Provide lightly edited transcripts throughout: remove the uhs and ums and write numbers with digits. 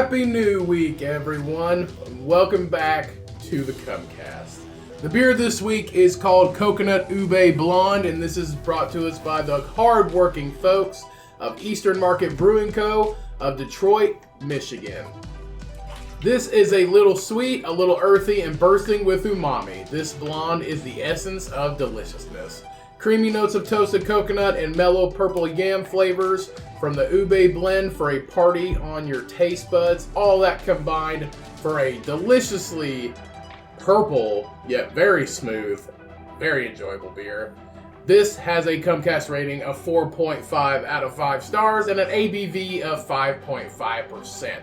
Happy New Week, everyone. Welcome back to the Cummcast. The beer this week is called Coconut Ube Blonde, and this is brought to us by the hard-working folks of Eastern Market Brewing Co. of Detroit, Michigan. This is a little sweet, a little earthy, and bursting with umami. This blonde is the essence of deliciousness. Creamy notes of toasted coconut and mellow purple yam flavors from the ube blend for a party on your taste buds. All that combined for a deliciously purple, yet very smooth, very enjoyable beer. This has a Cummcast rating of 4.5 out of 5 stars and an ABV of 5.5%.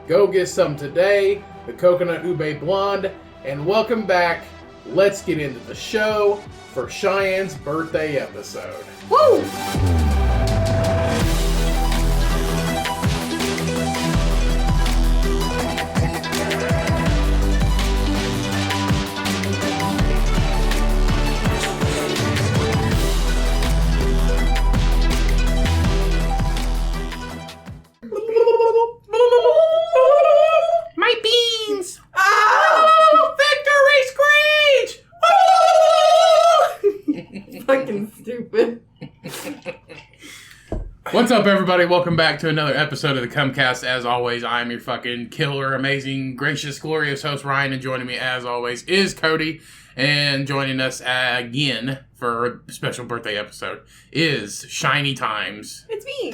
Go get some today, the Coconut Ube Blonde, and welcome back. Let's get into the show for Shyannes' birthday episode. Woo! My beans! Oh! Victory screech! Fucking stupid. What's up, everybody? Welcome back to another episode of the Cummcast. As always, I'm your fucking killer, amazing, gracious, glorious host, Ryan, and joining me, as always, is Cody. And joining us again for a special birthday episode is Shiny Times. It's me.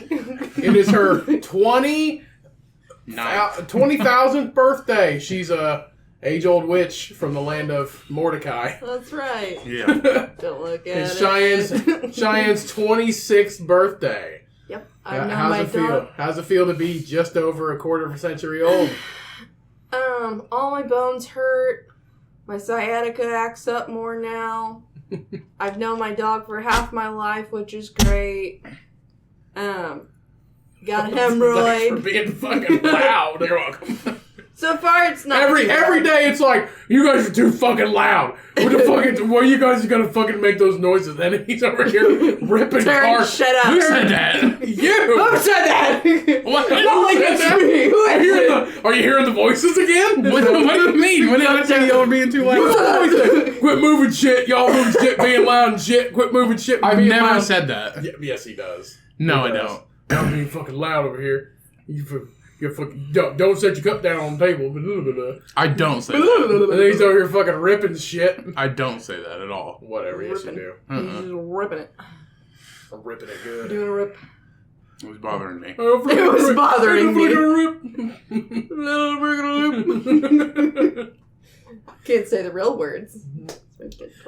It is her 20,000th birthday. She's a age-old witch from the land of Mordecai. That's right. Yeah. Don't look at It's it. Cheyenne's 26th birthday. Yep. I've known How's my it feel? dog. How's it feel to be just over a quarter of a century old? All my bones hurt. My sciatica acts up more now. I've known my dog for half my life, which is great. Got a Thanks for hemorrhoid. being fucking loud. You're welcome. So far, it's not Every too bad. day, it's like, you guys are too fucking loud. What the fucking? Why you guys gonna fucking make those noises? And he's over here ripping Turn, cars. shut up. Who said that? You. Who said that? What? Don't think it's me. Who Are is you, it? are you hearing the voices again? What do you mean? When did I tell you y'all were being too What's loud? the voice? Quit moving shit. Y'all moving shit, being loud and shit. Quit moving shit and I've being never loud. said that. Yeah, yes, he does. No, He I does. don't. Y'all being fucking loud over here. You fucking don't set your cup down on the table. I don't say that. And then he's over here fucking ripping shit. I don't say that at all. Whatever, yes you Ripping. do. He's just ripping it. I'm ripping it good. Doing a rip. It was bothering me. It was bothering me. me. Can't say the real words.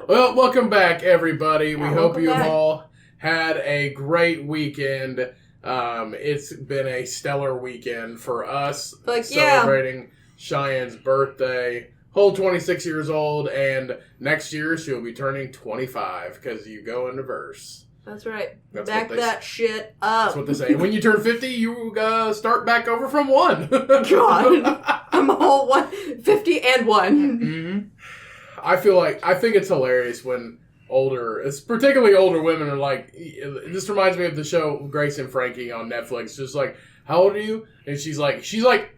Well, welcome back, everybody. We Yeah, hope welcome you've back. all had a great weekend. It's been a stellar weekend for us. Like, yeah. Celebrating Cheyenne's birthday. Whole 26 years old, and next year she'll be turning 25 because you go in reverse. That's right. That's Back what they that shit up. That's what they say. When you turn 50, you start back over from 1. God. I'm a whole 50 and 1. Mm-hmm. I think it's hilarious when it's particularly older women are like, this reminds me of the show Grace and Frankie on Netflix. Just like, how old are you? And she's like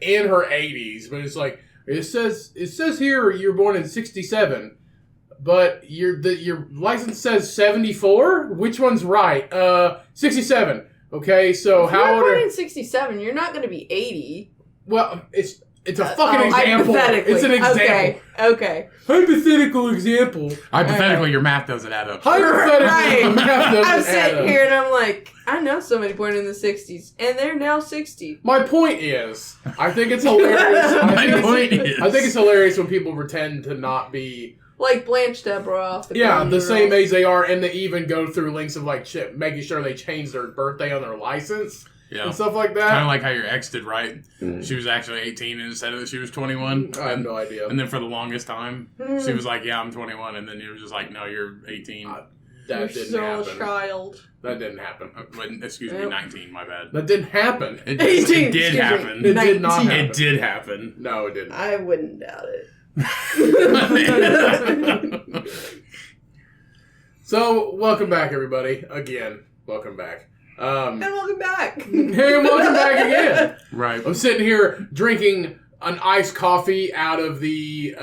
in her 80s, but it's like, it says here you're born in 67, but your license says 74. Which one's right? 67. Okay, so If how you're old born are? in 67, you're not going to be 80. Well, it's a fucking example. Hypothetically. It's an example. Okay. Hypothetical example. Hypothetically, your math doesn't add up. Hypothetically, Right. math doesn't I'm add sitting up. here and I'm like, I know somebody born in the 60s, and they're now 60. My point is, I think it's hilarious. My point is. I think it's hilarious when people pretend to not be, Like Blanche Deborah off the the Golden same Girls. age they are, and they even go through links of like shit, making sure they change their birthday on their license Yeah. and stuff like Kind of that. like how your ex did, right? She was actually 18 and said that she was 21. I have no idea. And then for the longest time, she was like, yeah, I'm 21. And then you were just like, no, you're 18. That You're didn't still a happen. child. That didn't happen. Excuse me, Yep. 19, my bad. That didn't happen. It 18, did excuse me. happen. It did not 19. happen. It did happen. No, it didn't. I wouldn't doubt it. So, welcome back, everybody. Again, welcome back. And welcome back. And welcome back again. Right. I'm sitting here drinking an iced coffee out of the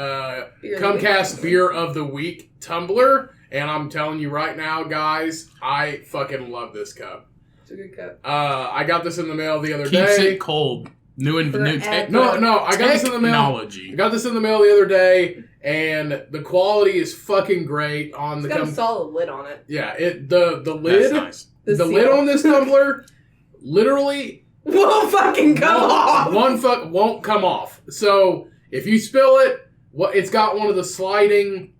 Cummcast Beer of the Week tumbler. And I'm telling you right now, guys, I fucking love this cup. It's a good cup. I got this in the mail the other Keeps day. it cold. New tech. No, I got this in the mail. Technology. I got this in the mail the other day, and the quality is fucking great on It's the. got a solid lid on it. Yeah, the lid. That's nice. The lid on this tumbler, literally won't fucking come off. Won't come off. So if you spill it, it's got one of the sliding.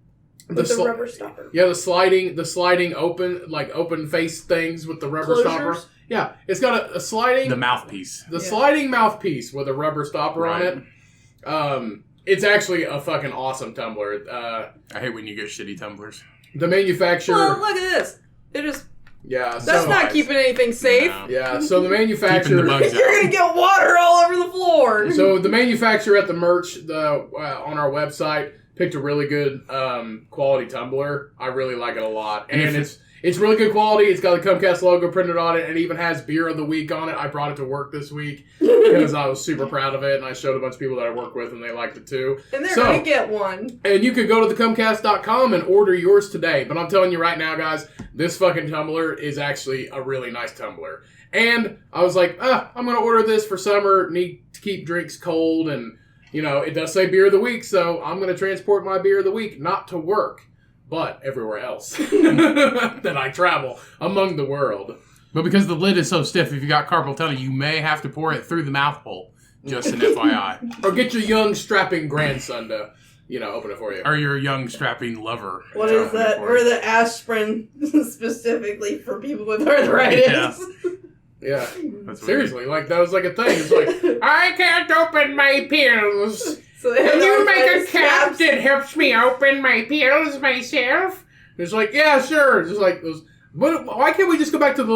With the rubber stopper. Yeah, the sliding open face things with the rubber stopper. Yeah, it's got a sliding... The mouthpiece. Sliding mouthpiece with a rubber stopper on it. It's actually a fucking awesome tumbler. I hate when you get shitty tumblers. The manufacturer... Well, look at this. It is... Yeah, That's not keeping anything safe. No. Yeah, so the manufacturer... Keeping the bugs out. You're going to get water all over the floor. So the manufacturer at the merch on our website picked a really good quality tumbler. I really like it a lot. And it's really good quality. It's got the Cummcast logo printed on it, and it even has Beer of the Week on it. I brought it to work this week because I was super proud of it, and I showed a bunch of people that I work with, and they liked it too. And they're going to get one. And you could go to thecummcast.com and order yours today. But I'm telling you right now, guys, this fucking tumbler is actually a really nice tumbler. And I was like, I'm going to order this for summer. Need to keep drinks cold, and, you know, it does say Beer of the Week, so I'm going to transport my Beer of the Week, not to work, but everywhere else that I travel among the world. But because the lid is so stiff, if you got carpal tunnel, you may have to pour it through the mouth hole. Just an FYI. Or get your young, strapping grandson to, open it for you. Or your young, strapping lover. What is that? Or the aspirin specifically for people with arthritis. Yeah. That's Seriously, that was like a thing. It's like, I can't open my pills. So Can you make a cap that helps me open my pills myself? It's like, yeah, sure. Just like those. But why can't we just go back to the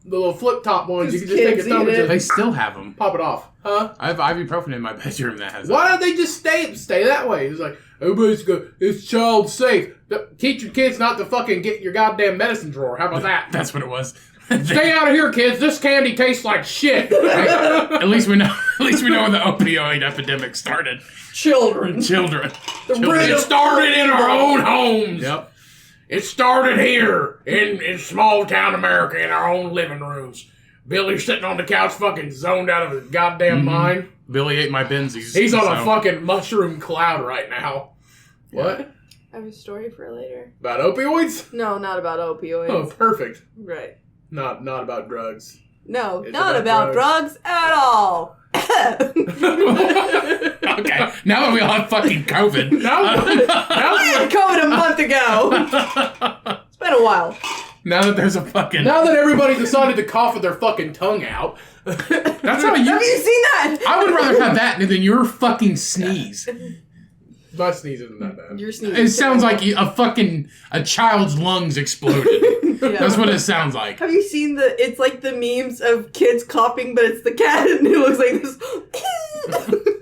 little flip top ones? You can just take your thumb and They just still have them. pop it off, huh? I have ibuprofen in my bedroom that has. Why don't they just stay that way? It's like everybody's good. It's child safe. Teach your kids not to fucking get your goddamn medicine drawer. How about that? That's what it was. Stay out of here, kids. This candy tastes like shit. At least we know. At least we know when the opioid epidemic started. Children. It started in our own homes. Yep. It started here in small town America in our own living rooms. Billy's sitting on the couch fucking zoned out of his goddamn mind. Billy ate my Benzies. He's on a fucking mushroom cloud right now. Yeah. What? I have a story for later. About opioids? No, not about opioids. Oh, perfect. Right. Not about drugs. No, It's not about about drugs at all. Okay, now that we all have fucking COVID. I had COVID a month ago. It's been a while. Now that there's a fucking... Now that everybody decided to cough with their fucking tongue out. That's how you... Have you seen that? I would rather have that than your fucking sneeze. My sneeze isn't that bad. Your sneeze. It sounds like a child's lungs exploded. Yeah. That's what it sounds like. Have you seen it's like the memes of kids coughing, but it's the cat and it looks like this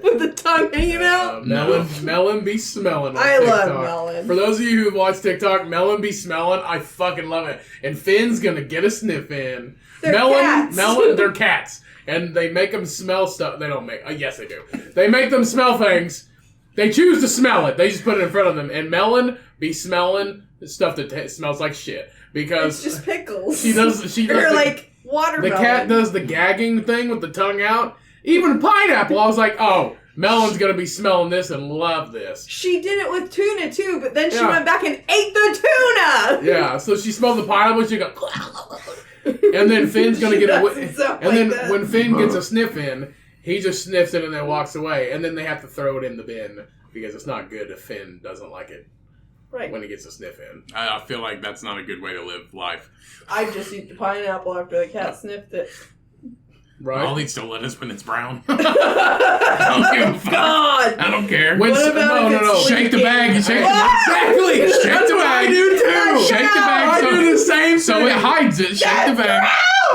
with the tongue hanging out? Melon be smelling. I TikTok. love melon. For those of you who watch TikTok, melon be smelling. I fucking love it. And Finn's gonna get a sniff in. They're cats. They're cats, and they make them smell stuff. They don't make. Yes, they do. They make them smell things. They choose to smell it. They just put it in front of them. And melon be smelling stuff that smells like shit. Because it's just pickles. She does or like watermelon. The cat does the gagging thing with the tongue out. Even pineapple, I was like, oh, melon's gonna be smelling this and love this. She did it with tuna too, but then she went back and ate the tuna. Yeah, so she smelled the pineapple, she go, and then Finn's gonna get when Finn gets a sniff in, he just sniffs it and then walks away, and then they have to throw it in the bin because it's not good if Finn doesn't like it. Right. When he gets a sniff in. I feel like that's not a good way to live life. I just eat the pineapple after the cat sniffed it. Right. I'll eat still lettuce when it's brown. I don't give a fuck. God! I don't care. What about no. Shake the bag. Shake Exactly. Shake That's the what bag. I do too. Shake the bag. I do the same thing. So it hides it. Shake the bag.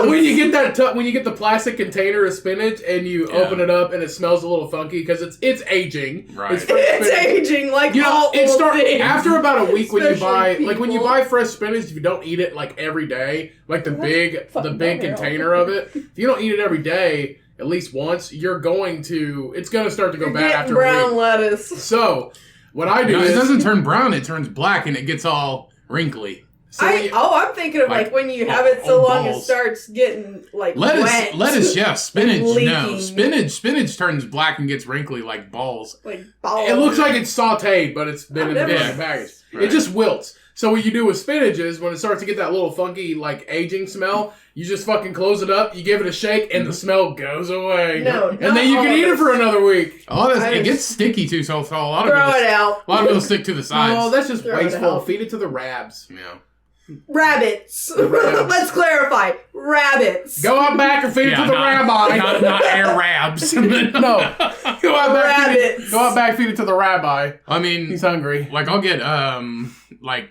when you get that when you get the plastic container of spinach and you open it up and it smells a little funky because it's aging. Right. It's aging like all it old things. after about a week when you buy Especially when you buy fresh spinach, if you don't eat it like every day, like the big container of it, if you don't eat it every day at least once, it's going to start to go bad after brown a week. lettuce. So what I do it is doesn't turn brown; it turns black, and it gets all wrinkly. So I'm thinking of like when you have it so long it starts getting like wet. Lettuce, yes. Spinach, no. leaking. Spinach turns black and gets wrinkly like balls. Like balls. It looks like it's sauteed, but it's been in the package. Right. It just wilts. So what you do with spinach is when it starts to get that little funky like aging smell, you just fucking close it up, you give it a shake, and the smell goes away. No, and then you can eat it for another week. It gets sticky too, so a lot of throw people, it out. A lot of people stick to the sides. Oh, that's just Throw it wasteful. out. Feed it to the rabs. Yeah. Rabbits. rabbits. Let's clarify. Rabbits. Go out back and feed it to the rabbi. Not air rabs. No. Go out back. Rabbits. Go out back. Feed it to the rabbi. I mean, He's hungry. like I'll get like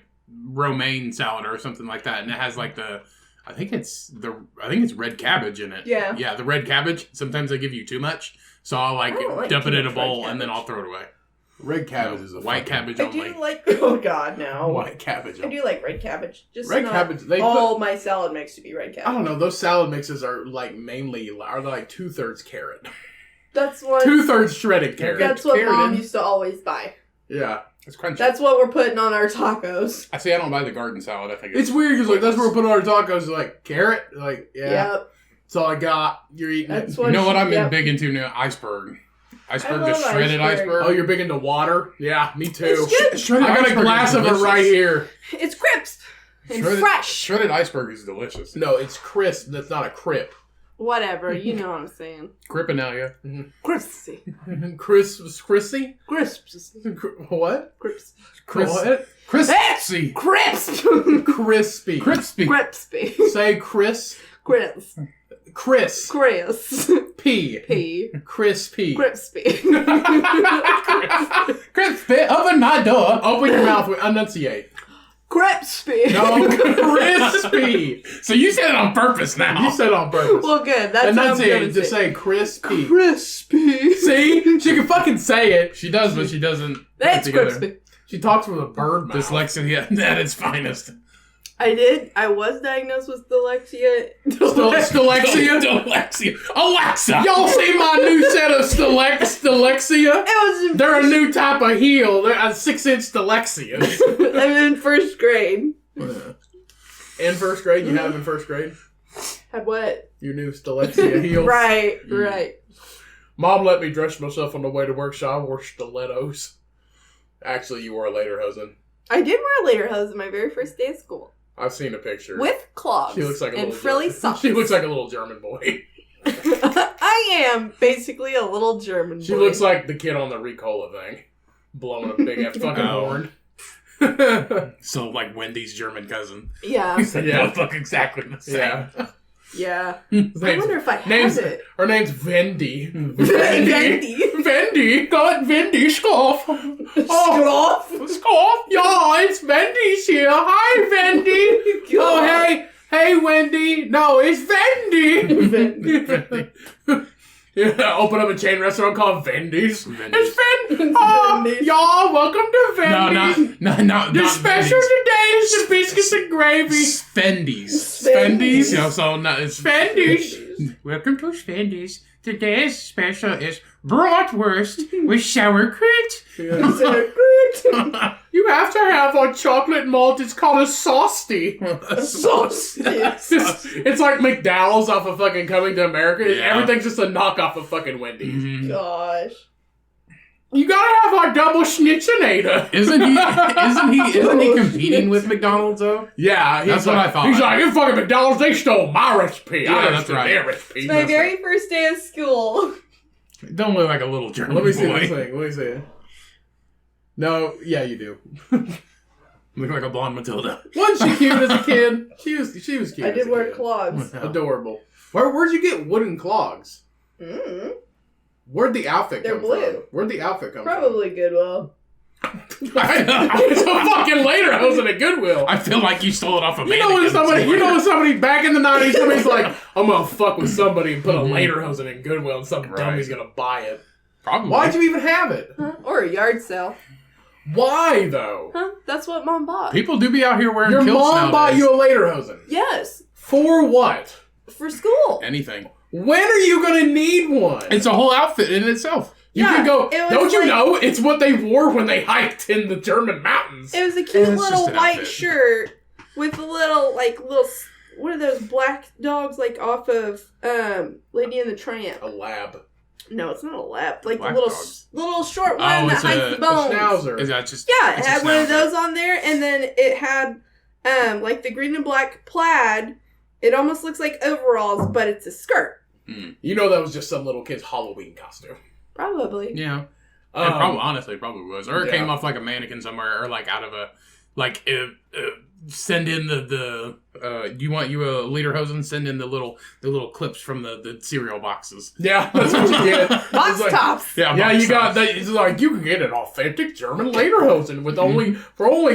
romaine salad or something like that, and it has like I think it's red cabbage in it. Yeah. Yeah, the red cabbage. Sometimes they give you too much, so I'll I don't like dump too it in a much bowl red and then cabbage. I'll throw it away. Red cabbage is a white cabbage I only. do like. Oh God, no. White cabbage. I do like red cabbage. Just Red not cabbage. all my salad mix to be red I cabbage. don't know. Those salad mixes are like mainly 2/3 carrot, That's what. 2/3 shredded carrot. That's what Carrot Mom in. used to always buy. Yeah. It's crunchy. That's what we're putting on our tacos. I don't buy the garden salad. I think It's weird because like that's where we put on our tacos. Like carrot. Like Yep. that's all I got. You're eating That's it. what. You know what I'm yep. big into now? Iceberg. Iceberg, I just love shredded iceberg. Oh, you're big into water? Yeah, me too. It's good. Shredded I got a iceberg glass is of it delicious. right here. It's crisp and Shredded- fresh. Shredded iceberg is delicious. No, it's crisp. That's not a crip. Whatever, you know what I'm saying. Crippinalia. Crispy. Crispy? Crisps. What? Crisp. What? Crispy. Crisp. Crispy. Crispy. Crispy. Say Chris. Crisp. Chris. Crisp. P. P. Crispy. Crispy. Crispy. Open my door. Open your mouth. Enunciate. Crispy. No, crispy. So you said it on purpose now. You said it on purpose. Well, good. That's what I'm Enunciate. gonna Just say. say crispy. Crispy. See? She can fucking say it. She does, but she doesn't. That's put it together. crispy. She talks with a bird mouth. Dyslexia at its finest. I did. I was diagnosed with dyslexia. Dyslexia? Dyslexia. Alexa. Y'all see my new set of dyslexia? It was. They're a new type of heel. They're a 6-inch dyslexia. I'm in first grade. In first grade? You had them in first grade? Had what? Your new dyslexia heel? Right. Right. Mom let me dress myself on the way to work, so I wore stilettos. Actually, you wore a lederhosen. I did wear a lederhosen my very first day of school. I've seen a picture. With clogs. She looks like a and little frilly German. socks. She looks like a little German boy. I am basically a little German boy. She looks like the kid on the Ricola thing. Blowing a big ass fucking horn. So, like Wendy's German cousin. Yeah. They both look exactly the same. Yeah. Yeah. His I wonder if I have it. Her name's Vendi. Vendi. Vendi. Got Vendi. Scoff. Scoff? Scoff. Yeah, it's Vendi's here. Hi, Vendi. Oh, hey. Hey, Wendy. No, it's Vendi. Vendi. Yeah, open up a chain restaurant called Vendi's. Vendi's. It's Vendi. Oh, Vendi's. y'all, welcome to Vendi's. No, The special today is the biscuits and gravy. Spendies. Spendies. You know, so no, it's Vendi's. Welcome to Spendies. Today's special is bratwurst with sauerkraut. You have to have a chocolate malt. It's called a saucedy. Sauce. It's like McDowell's off of fucking Coming to America. Yeah. Everything's just a knockoff of fucking Wendy's. Mhm. Gosh. You gotta have our double schnitzenator. Isn't he competing with McDonald's though? Yeah, That's what I thought. He's like, you fucking McDonald's, they stole my recipe. Yeah, I that's stole right. their recipe. It's my very first day of school. Don't look like a little German Let me see boy. this thing. Let me see it. No, yeah, you do. Look like a blonde Matilda. Wasn't she cute as a kid? She was cute. I as did a wear kid. clogs. Adorable. Where'd you get wooden clogs? Mm. Where'd the outfit They're come blue. from? Where'd the outfit come Probably Goodwill. from? It's a fucking lederhosen at Goodwill. I feel like you stole it off of You know when somebody back in the 90s, somebody's like, I'm gonna fuck with somebody and put a lederhosen in Goodwill and some dummy's gonna buy it. Probably. Why'd you even have it? Huh? Or a yard sale. Why though? Huh? That's what Mom bought. People do be out here wearing Your kilts mom bought nowadays. you a lederhosen. Yes. For what? For school. Anything. When are you gonna need one? It's a whole outfit in itself. You Yeah, can go. it was Don't you like- know? It's what they wore when they hiked in the German mountains. It was a cute It's little just an white outfit. shirt with a little what are those black dogs like off of Lady and the Tramp? A lab. No, it's not a lap. Like Black the dogs. little short Oh, one that it's hides a the bones. Schnauzer. Is that just? Yeah, it it's a had one of schnauzer. those on there, and then it had like the green and black plaid. It almost looks like overalls, but it's a skirt. You know that was just some little kid's Halloween costume. Probably. Yeah. Honestly, it probably was. Or it came off like a mannequin somewhere, or like out of a, like, send in you want you a lederhosen? Send in the little clips from the cereal boxes. Yeah, that's what you get. Box It's like- tops. Yeah, box you got tops. that. It's like you can get an authentic German lederhosen with only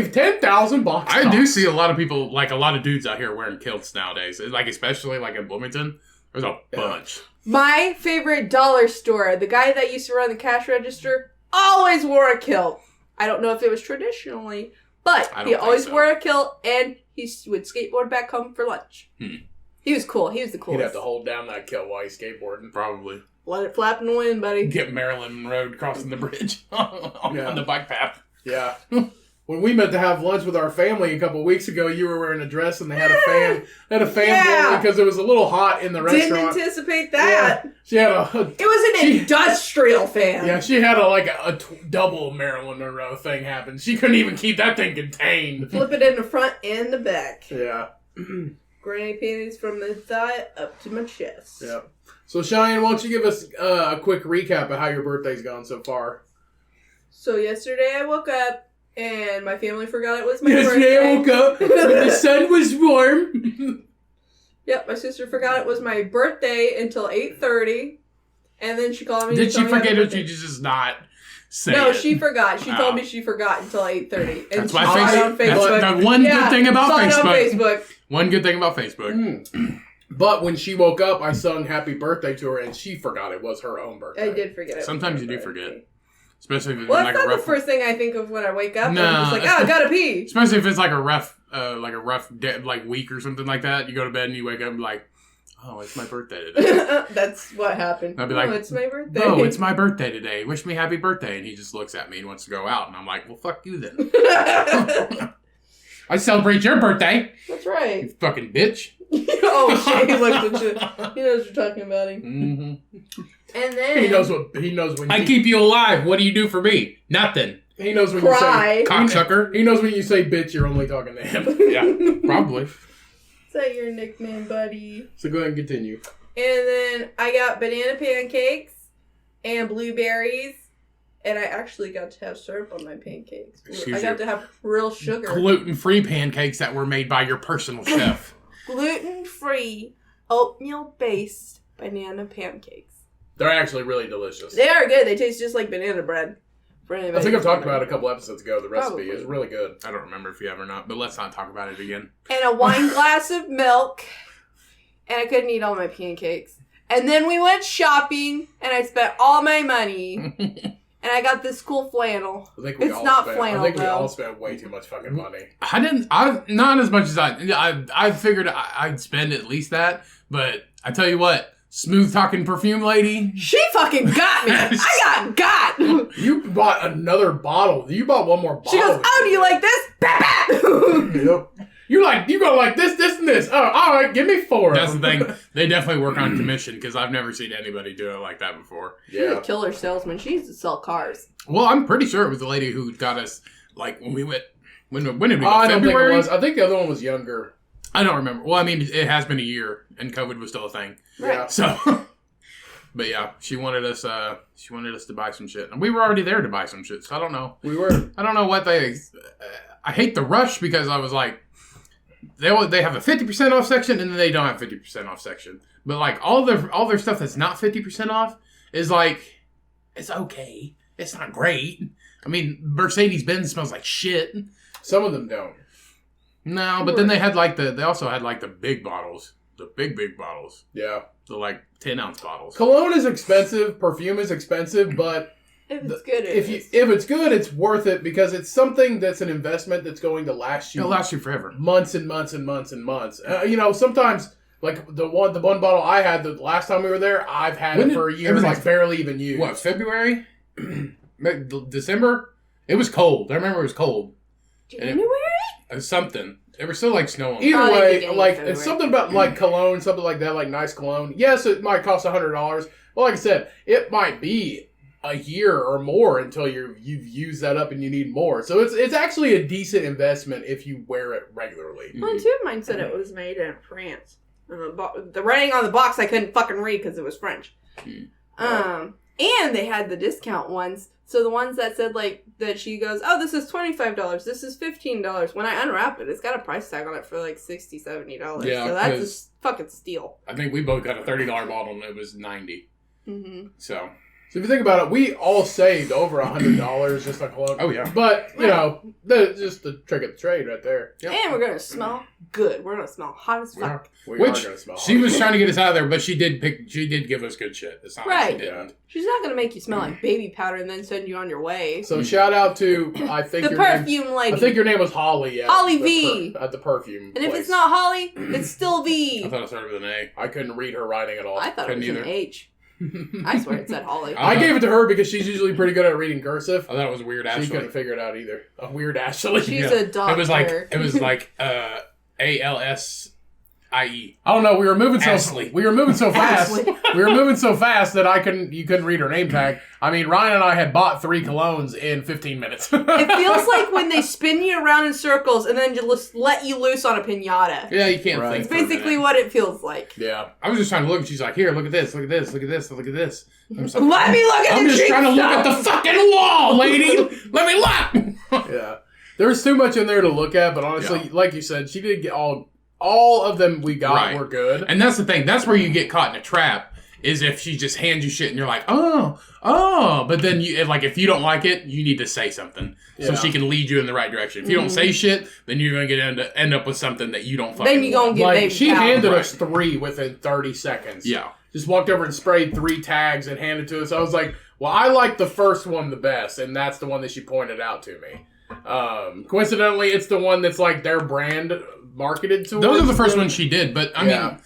10,000 box I tops. do see a lot of people, like a lot of dudes out here wearing kilts nowadays. Like especially like in Bloomington, there's a bunch. My favorite dollar store, the guy that used to run the cash register, always wore a kilt. I don't know if it was traditionally, but I don't he think always so. wore a kilt, and he would skateboard back home for lunch. He was cool. He was the He'd coolest. have to hold down that kilt while he's skateboarding. Probably Let it flap in the wind, buddy. get Maryland Road crossing the bridge on the bike path. Yeah. When we met to have lunch with our family a couple of weeks ago, you were wearing a dress and they had a fan. They had a fan Yeah. blowing because it was a little hot in the Didn't restaurant. anticipate that. Yeah. She had It was an industrial fan. Yeah, she had a double Marilyn Monroe thing happen. She couldn't even keep that thing contained. Flip it in the front and the back. Yeah. Granny panties from the thigh up to my chest. Yeah. So, Cheyenne, why don't you give us a quick recap of how your birthday's gone so far? So yesterday I woke up and my family forgot it was my Yesterday birthday. I woke up when the sun was warm. Yep, my sister forgot it was my birthday until 8:30, and then she called me. Did to she tell me forget happy or birthday. did you just not say No, it? she forgot. She Oh. told me she forgot until 8:30, and That's she why saw it Facebook. on Facebook. That's the one good thing about saw it on Facebook. Facebook. One good thing about Facebook. But when she woke up, I sung happy birthday to her, and she forgot it was her own birthday. I did forget it. Sometimes you do forget. Especially if it's Well, like that's a not rough. the first thing I think of when I wake up. No, I'm just like, it's I gotta pee. Especially if it's like a rough like week or something like that. You go to bed and you wake up and be like, oh, it's my birthday today. That's what happened. I'd be like, it's my birthday. Oh, it's my birthday today. Wish me happy birthday. And he just looks at me and wants to go out. And I'm like, well, fuck you then. I celebrate your birthday, That's you right. fucking bitch. Oh shit! He looked at you. He knows you're talking about him. Mm-hmm. And then He knows when I you, keep you alive. What do you do for me? Nothing. he knows when cry. you say Cocksucker. he knows when you say bitch, you're only talking to him. Yeah, probably. Is that your nickname, buddy? So go ahead and continue. And then I got banana pancakes and blueberries. And I actually got to have syrup on my pancakes. Excuse I got you. to have real sugar. Gluten-free pancakes that were made by your personal chef. Gluten-free, oatmeal-based banana pancakes. They're actually really delicious. They are good. They taste just like banana bread. For anybody I think I've who's talked wondering. about it a couple episodes ago. The recipe Probably. is really good. I don't remember if you have or not, but let's not talk about it again. And a wine glass of milk. And I couldn't eat all my pancakes. And then we went shopping, and I spent all my money. And I got this cool flannel. I think we It's all not spent, flannel, I think we though. all spent way too much fucking money. I not as much as I figured I'd spend at least that, but I tell you what, smooth talking perfume lady. She fucking got me. I got. You bought another bottle. You bought one more bottle. She goes, oh, do you like this? Yep. You go like this, and this. Oh, all right, give me 4. That's the thing. They definitely work on commission because I've never seen anybody do it like that before. She's a Yeah. killer salesman. She used to sell cars. Well, I'm pretty sure it was the lady who got us like when we went. When did we go? I don't think it February? was. I think the other one was younger. I don't remember. Well, I mean, it has been a year, and COVID was still a thing. Yeah. So, but yeah, she wanted us. She wanted us to buy some shit, and we were already there to buy some shit. So I don't know. We were. I don't know what they. I hate the rush because I was like, they have a 50% off section, and then they don't have 50% off section. But like all their stuff that's not 50% off is like, it's okay. It's not great, I mean, Mercedes-Benz smells like shit. Some of them don't. No, but then they also had like the big bottles. The big bottles. Yeah. The like 10-ounce bottles. Cologne is expensive. Perfume is expensive, but If it's good, if it's good, it's worth it because it's something that's an investment that's going to last you. It'll last you forever. Months and months and months and months. Sometimes like the one bottle I had the last time we were there, I've had it for a year. It was like barely even used. What, February? December? It was cold. I remember it was cold. January? Something. There was still like snow on. Either way, like it's something about like cologne, something like that, like nice cologne. Yes, it might cost $100. Well, like I said, it might be a year or more until you've used that up and you need more. So it's actually a decent investment if you wear it regularly. Well, two of mine said it was made in France. The writing on the box I couldn't fucking read because it was French. And they had the discount ones. So the ones that said like that she goes, oh, this is $25, this is $15. When I unwrap it, it's got a price tag on it for like $60, $70. Yeah, so that's a fucking steal. I think we both got a $30 bottle and it was $90. Mm-hmm. So if you think about it, we all saved over $100 just like cologne. Oh yeah. But just the trick of the trade right there. Yep. And we're gonna smell good. We're gonna smell hot as fuck. We Which are gonna smell she hot. was trying to get us out of there, but she did give us good shit. It's not like she didn't. She's not gonna make you smell like baby powder and then send you on your way. So shout out to the perfume lady. I think your name was Holly. Holly V. At the perfume. And if place. it's not Holly, it's still V. I thought it started with an A. I couldn't read her writing at all. I thought it was either. an H. I swear it said Holly. I gave it to her because she's usually pretty good at reading cursive. I thought it was Weird Ashley. She couldn't figure it out either. A Weird Ashley. She's a doctor. It was like ALSIE. I don't know. We were moving so fast. We were moving so fast that you couldn't read her name tag. I mean, Ryan and I had bought 3 colognes in 15 minutes. It feels like when they spin you around in circles and then just let you loose on a piñata. Yeah, you can't Right. think. It's basically what it feels like. Yeah. I was just trying to look, and she's like, "Here, look at this, look at this, look at this, look at this." I'm just like, Let me look at I'm the just trying to look at the fucking wall, lady. Let me look. Yeah. There's too much in there to look at, but honestly, like you said, she did get all of them we got were good. And that's the thing. That's where you get caught in a trap, is if she just hands you shit and you're like, oh. But then, if you don't like it, you need to say something so she can lead you in the right direction. If you don't say shit, then you're going to end up with something that you don't fucking Then you're going to get baby she powder. handed us 3 within 30 seconds. Yeah. Just walked over and sprayed 3 tags and handed it to us. I was like, well, I like the first one the best, and that's the one that she pointed out to me. Coincidentally, it's the one that's like their brand marketed to. Those are the first ones she did, but I mean,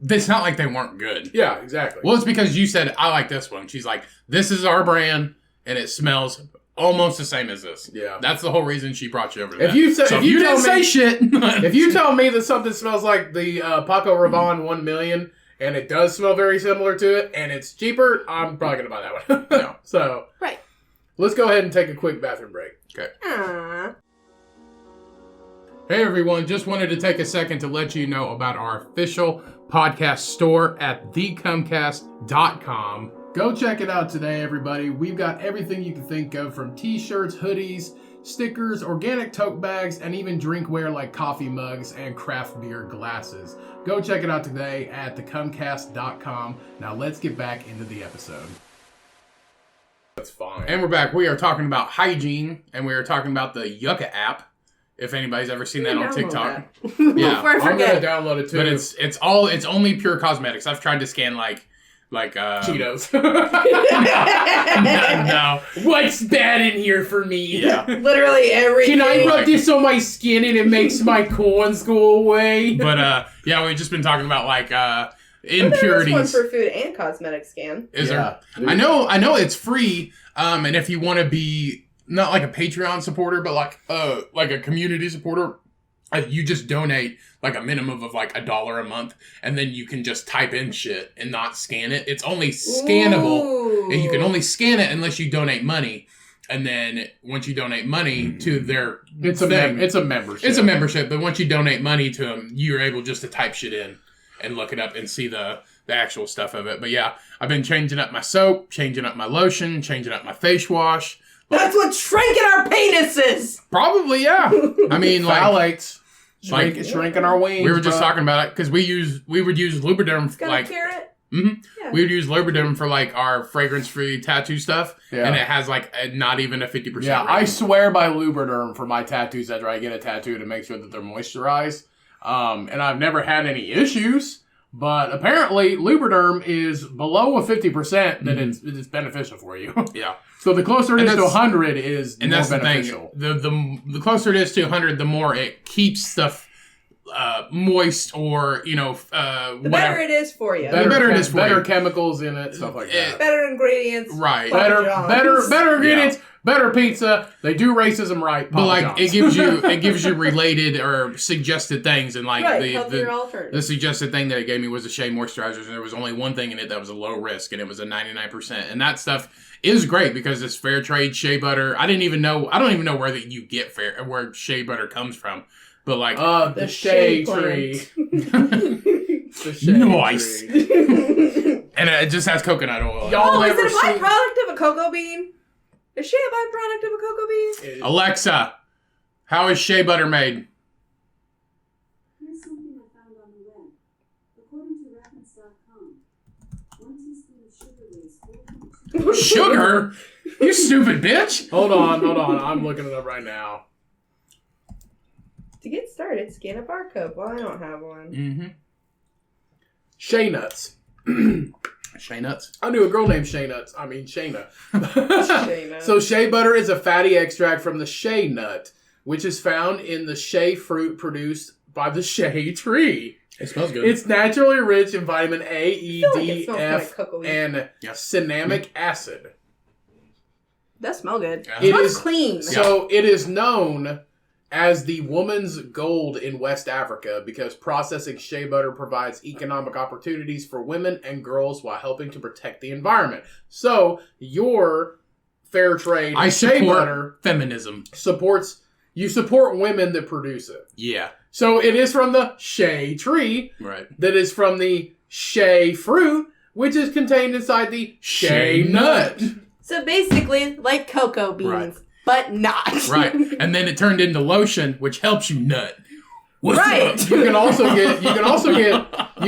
it's not like they weren't good. Yeah, exactly. Well, it's because you said, I like this one. She's like, this is our brand, and it smells almost the same as this. Yeah. That's the whole reason she brought you over to If you didn't say shit. If you tell me that something smells like the Paco Rabanne 1 million, and it does smell very similar to it, and it's cheaper, I'm probably going to buy that one. No. So, right. Let's go ahead and take a quick bathroom break. Okay. Aww. Hey everyone, just wanted to take a second to let you know about our official podcast store at thecummcast.com. Go check it out today, everybody. We've got everything you can think of, from t-shirts, hoodies, stickers, organic tote bags, and even drinkware like coffee mugs and craft beer glasses. Go check it out today at thecummcast.com. Now let's get back into the episode. That's fine. And we're back. We are talking about hygiene, and we are talking about the Yucca app. If anybody's ever seen that on TikTok. Yeah. I'm going to download it too. But it's only pure cosmetics. I've tried to scan like Cheetos. No. What's bad in here for me? Yeah. Literally everything. Can I rub this on my skin and it makes my corns go away? But we've just been talking about impurities. There's one for food and cosmetic scan. Is there? I know it's free. And if you want to be not like a Patreon supporter, but like a community supporter, you just donate like a minimum of like $1 a month, and then you can just type in shit and not scan it. It's only scannable. Ooh. And you can only scan it unless you donate money. And then once you donate money to their it's a membership. It's a membership, but once you donate money to them, you're able just to type shit in and look it up and see the actual stuff of it. But yeah, I've been changing up my soap, changing up my lotion, changing up my face wash. That's what's shrinking our penises! Probably, yeah. I mean, phthalates. Shrinking our wings. We were just talking about it because we would use Lubriderm. It's got a carrot. Yeah. We would use Lubriderm for like our fragrance-free tattoo stuff, and it has like not even a 50%. Yeah, rating. I swear by Lubriderm for my tattoos after I get a tattoo to make sure that they're moisturized. And I've never had any issues. But apparently, Lubriderm is below a 50% that it's beneficial for you. Yeah. So the closer it is to 100 is more beneficial. The closer it is to 100, the more it keeps stuff moist or, the better it is for you. Better chemicals in it, stuff like that. Better ingredients. Right. Better ingredients. Better pizza. They do racism right. But like it gives you related or suggested things, and like the suggested thing that it gave me was a shea moisturizer, and there was only one thing in it that was a low risk, and it was a 99%. And that stuff is great because it's fair trade shea butter. I don't even know where that you get where shea butter comes from, but like the shea tree. The shea nice. tree. And it just has coconut oil. Is it a byproduct of a cocoa bean? Is shea a byproduct of a cocoa bean? Alexa, how is shea butter made? Here's something I found on the web. According to reference.com, 1 teaspoon of sugar weighs 4.2. Sugar? You stupid bitch! Hold on. I'm looking it up right now. To get started, scan a barcode. Well, I don't have one. Mm-hmm. Shea nuts. Shea nuts. I knew a girl named Shayna. Shayna. Shayna. So shea butter is a fatty extract from the shea nut, which is found in the shea fruit produced by the shea tree. It smells good. It's naturally rich in vitamin A, E, D, F, cocoa-y. and cinnamic acid. That smells good. Yeah. It smells clean. So it is known as the woman's gold in West Africa because processing shea butter provides economic opportunities for women and girls while helping to protect the environment. So your fair trade shea butter feminism support women that produce it. Yeah. So it is from the shea tree. Right. That is from the shea fruit, which is contained inside the shea nut. So basically, like cocoa beans. Right. But not. Right. And then it turned into lotion, which helps you nut. What's right. up? You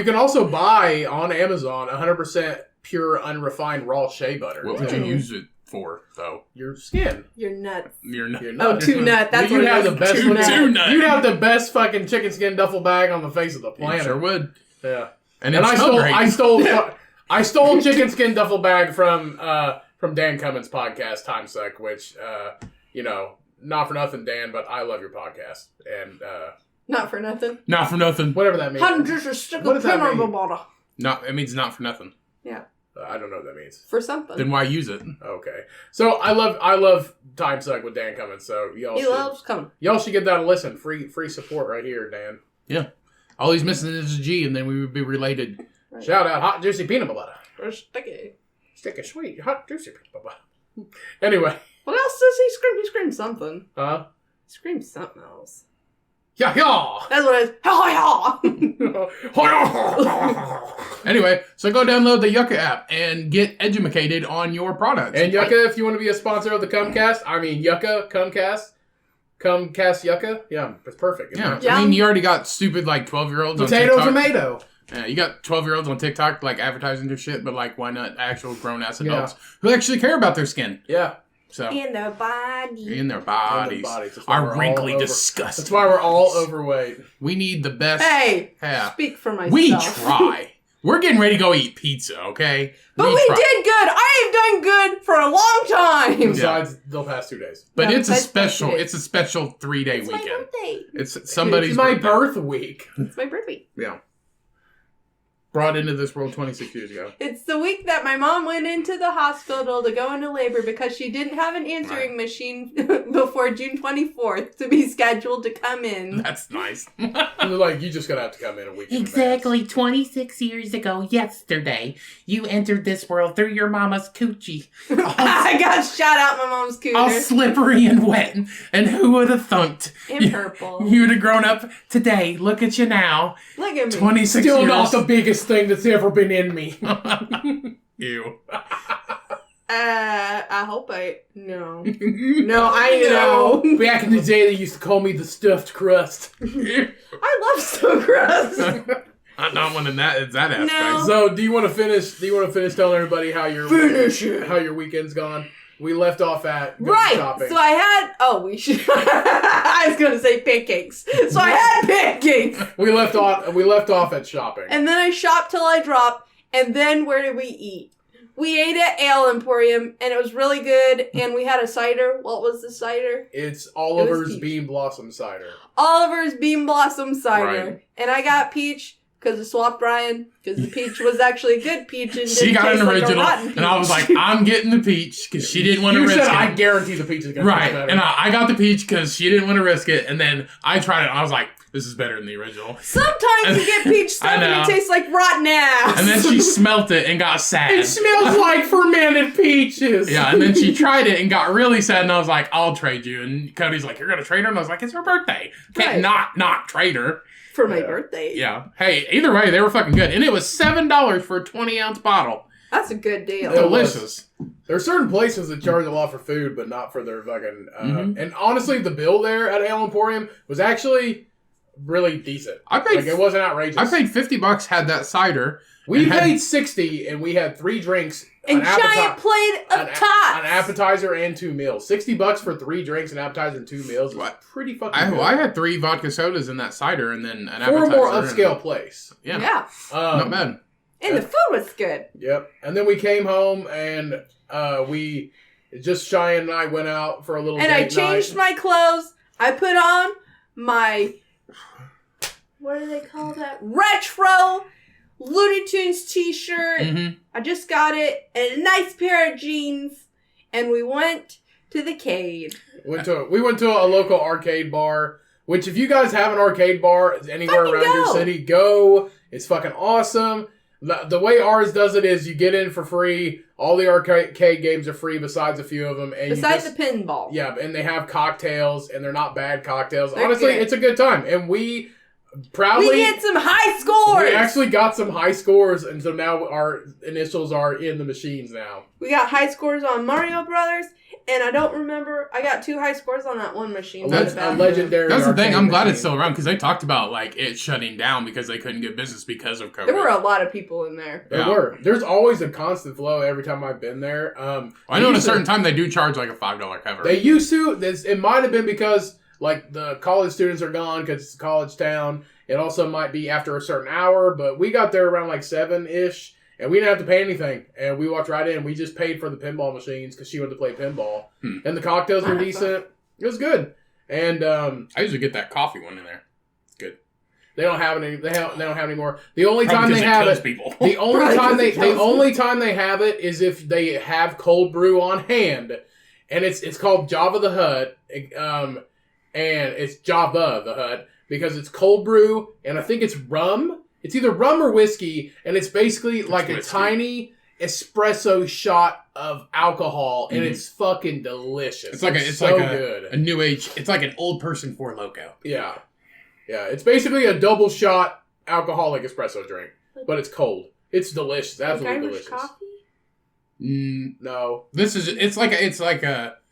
can also buy on Amazon 100% pure unrefined raw shea butter. What would you use it for, though? Your skin. Your nuts. Your nut. Oh, two nut. That's what you'd have the best. Two nut. You'd have the best fucking chicken skin duffel bag on the face of the planet. You sure would. Yeah. And I stole chicken skin duffel bag from Dan Cummins' podcast, Time Suck, which, not for nothing, Dan, but I love your podcast. And, Not for nothing. Not for nothing. whatever that means. Hundreds of stick What does that mean? bottle. No, it means not for nothing. Yeah. I don't know what that means. For something. Then why use it? Okay. So I love Time Suck with Dan Cummins, so He loves coming. y'all should give that a listen. Free support right here, Dan. Yeah. All he's missing is a G, and then we would be related. Right. Shout out hot juicy peanut butter. Or sticky. Sticky sweet hot juicy peanut butter. Anyway. What else does he scream? He screams something. Huh? He screams something else. Yeah, yeah. That's what it is. Ha Anyway, so go download the Yucca app and get educated on your products. And Yucca, if you want to be a sponsor of the Cummcast, Yucca, Cummcast Yucca. Yeah, it's perfect. Yeah. Yeah. I mean, you already got stupid, 12-year-olds on Potato, TikTok. tomato. Yeah, you got 12-year-olds on TikTok, advertising their shit, but, why not actual grown-ass adults who actually care about their skin? Yeah. So In their body. In their bodies. That's why Are we're wrinkly, all disgusting. That's why we're all overweight. We need the best. Hey! Yeah. Speak for myself. We try. We're getting ready to go eat pizza, okay? But we try. did good. I have done good for a long time. Besides, they'll pass 2 days. But Yeah, it's a besides special. 2 days. It's a special 3-day It's weekend. my birthday. It's somebody's. It's my birthday. birth week. It's my birthday. Yeah. Brought into this world 26 years ago. It's the week that my mom went into the hospital to go into labor because she didn't have an answering machine before June 24th to be scheduled to come in. That's nice. They're like, you just gotta have to come in a week. in Exactly 26 years ago yesterday, you entered this world through your mama's coochie. I got shot out my mom's All cooter. slippery and wet. And who would have thunked? In purple. You would have grown up today. Look at you now. Look at me. 26 Still years. not the biggest thing that's ever been in me. Ew. I hope no. No, I know. Back in the day, they used to call me the stuffed crust. I love stuffed crust. Not one in that aspect. No. So, do you want to finish? Do you want to finish telling everybody how your weekend's gone? We left off at Right. shopping. So I had. Oh, we should. I was gonna say pancakes. So I had pancakes, we left off at shopping. and then I shopped till I dropped. And then where did we eat? We ate at Ale Emporium, and it was really good. And we had a cider. What was the cider? It's Oliver's peach. Bean Blossom Cider. Oliver's Bean Blossom Cider. Right. And I got peach because I swapped Ryan because the peach was actually a good peach and She didn't got taste an like a original, rotten peach. and I was like, I'm getting the peach because she didn't want to You risk said it. I guarantee the peach is going to Right, taste better. and I got the peach because she didn't want to risk it, and then I tried it, and I was like, this is better than the original. Sometimes you get peach stuff I know. and it tastes like rotten ass. And then she smelt it and got sad. It smells like fermented peaches. Yeah, and then she tried it and got really sad, and I was like, I'll trade you. And Cody's like, you're going to trade her? And I was like, it's her birthday. Can't Right. not trade her. For my birthday. Yeah. Hey, either way, they were fucking good. And it was $7 for a 20-ounce bottle. That's a good deal. It was. Delicious. There are certain places that charge a lot for food, but not for their fucking... And honestly, the bill there at Ale Emporium was actually really decent. It wasn't outrageous. I paid $50, had that cider. We and had- paid $60, and we had 3 drinks, And an giant plate of an tots. appetizer, and 2 meals. $60 for 3 drinks, an appetizer, and 2 meals. What? Pretty fucking good. I had 3 vodka sodas in that cider, and then an For appetizer. a more and- upscale place. Yeah. Yeah. Not bad. And the food was good. Yep. And then we came home, and Cheyenne and I went out for a little And date I changed night. my clothes. I put on my... What do they call that? Retro Looney Tunes t-shirt. Mm-hmm. I just got it. And a nice pair of jeans. And we went to the cave. We went to a local arcade bar, which if you guys have an arcade bar anywhere Fucking around your go. city, go. It's fucking awesome. The way ours does it is you get in for free. All the arcade games are free besides a few of them. And Besides the pinball. Yeah, and they have cocktails, and they're not bad cocktails. They're Honestly, good. it's a good time. And we proudly... We get some high scores. We actually got some high scores, and so now our initials are in the machines now. We got high scores on Mario Brothers. And I don't remember. I got 2 high scores on that one machine. That's a legendary. That's the thing. arcade I'm glad machine. it's still around because they talked about like it shutting down because they couldn't get business because of COVID. There were a lot of people in there. There Yeah. were. There's always a constant flow every time I've been there. I know at a certain time they do charge like a $5 cover. They used to. It might have been because like the college students are gone because it's a college town. It also might be after a certain hour, but we got there around like 7-ish, and we didn't have to pay anything. And we walked right in. We just paid for the pinball machines because she wanted to play pinball, and the cocktails were decent. It was good. And I usually get that coffee one in there. It's good. they don't have it. They don't have it anymore. The only Probably time they because have kills it. people. The only Right, time 'cause they it kills the only time they have it is if they have cold brew on hand, and it's called Java the Hutt, and it's Java the Hutt because it's cold brew, and I think it's rum. It's either rum or whiskey, and it's basically like a whiskey. tiny espresso shot of alcohol, and it's fucking delicious. It's like so a good. new age. It's like an old person Four Loko. Yeah. It's basically a double shot alcoholic espresso drink, but it's cold. It's delicious. Like Absolutely Irish delicious. coffee? No, This is it's like a.